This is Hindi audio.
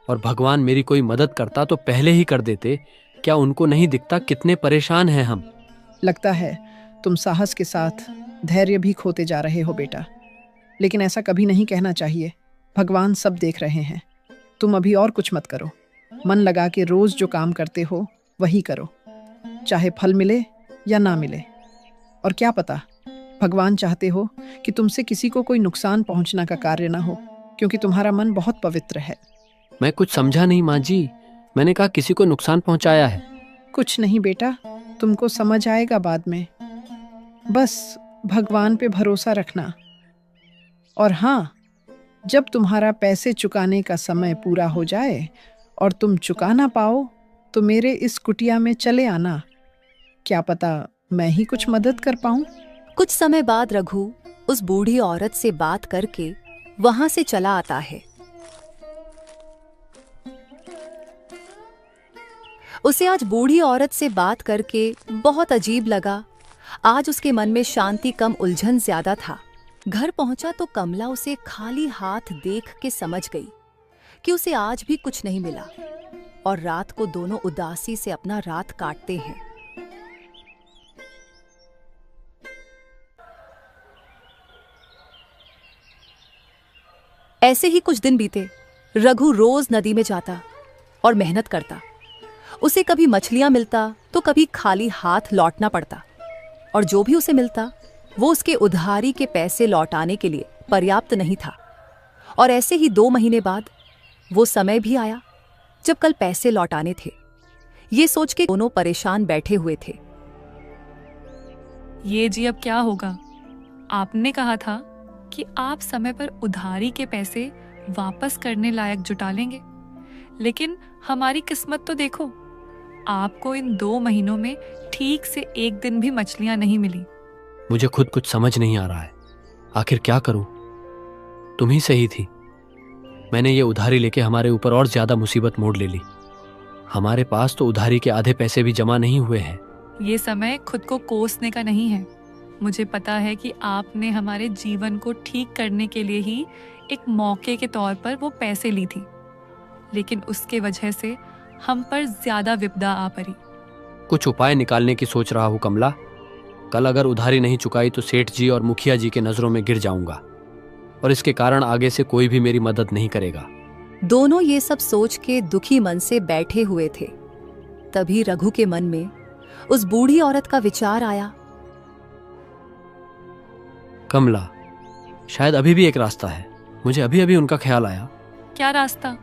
और भगवान मेरी कोई मदद करता तो पहले ही कर देते। क्या उनको नहीं दिखता कितने परेशान हैं हम? लगता है तुम साहस के साथ धैर्य भी खोते जा रहे हो बेटा, लेकिन ऐसा कभी नहीं कहना चाहिए। भगवान सब देख रहे हैं। तुम अभी और कुछ मत करो। मन लगा के रोज जो काम करते हो वही करो, चाहे फल मिले या ना मिले। और क्या पता, भगवान चाहते हो कि तुमसे किसी को कोई नुकसान पहुंचना का कार्य ना हो, क्योंकि तुम्हारा मन बहुत पवित्र है। मैं कुछ समझा नहीं माँ जी। मैंने कहा किसी को नुकसान पहुंचाया है? कुछ नहीं बेटा, तुमको समझ आएगा बाद में। बस भगवान पे भरोसा रखना। और हाँ, जब तुम्हारा पैसे चुकाने का समय पूरा हो जाए और तुम चुका ना पाओ तो मेरे इस कुटिया में चले आना। क्या पता मैं ही कुछ मदद कर पाऊं। कुछ समय बाद रघु उस बूढ़ी औरत से बात करके वहां से चला आता है। उसे आज बूढ़ी औरत से बात करके बहुत अजीब लगा। आज उसके मन में शांति कम उलझन ज्यादा था। घर पहुंचा तो कमला उसे खाली हाथ देख के समझ गई कि उसे आज भी कुछ नहीं मिला और रात को दोनों उदासी से अपना रात काटते हैं। ऐसे ही कुछ दिन बीते। रघु रोज नदी में जाता और मेहनत करता। उसे कभी मछलियां मिलता तो कभी खाली हाथ लौटना पड़ता, और जो भी उसे मिलता वो उसके उधारी के पैसे लौटाने के लिए पर्याप्त नहीं था। और ऐसे ही 2 महीने बाद वो समय भी आया जब कल पैसे लौटाने थे। ये सोच के दोनों परेशान बैठे हुए थे। ये जी अब क्या होगा? आपने कहा था कि आप समय पर उधारी के पैसे वापस करने लायक जुटा लेंगे, लेकिन हमारी किस्मत तो देखो, आपको इन 2 महीनों में ठीक से 1 दिन भी मछलियां नहीं मिली। मुझे खुद कुछ समझ नहीं आ रहा है। आखिर क्या करूं? तुम ही सही थी। मैंने ये उधारी लेके हमारे ऊपर और ज्यादा मुसीबत मोड़ ले ली। हमारे पास तो उधारी के आधे पैसे भी जमा नहीं हुए हैं। ये समय खुद को कोसने का नहीं है। मुझे पता है कि आपने हमारे जीवन को ठीक करने के लिए ही एक मौके के तौर पर वो पैसे ली थी, लेकिन उसके वजह से हम पर ज्यादा विपदा आ पड़ी। कुछ उपाय निकालने की सोच रहा हूँ कमला। कल अगर उधारी नहीं चुकाई तो सेठ जी और मुखिया जी के नजरों में गिर जाऊंगा, और इसके कारण आगे से कोई भी मेरी मदद नहीं करेगा। दोनों ये सब सोच के दुखी मन से बैठे हुए थे। तभी रघु के मन में उस बूढ़ी औरत का विचार आया। कमला, शायद अभी भी एक रास्ता है। मुझे अभी अभी उनका ख्याल आया। क्या रास्ता?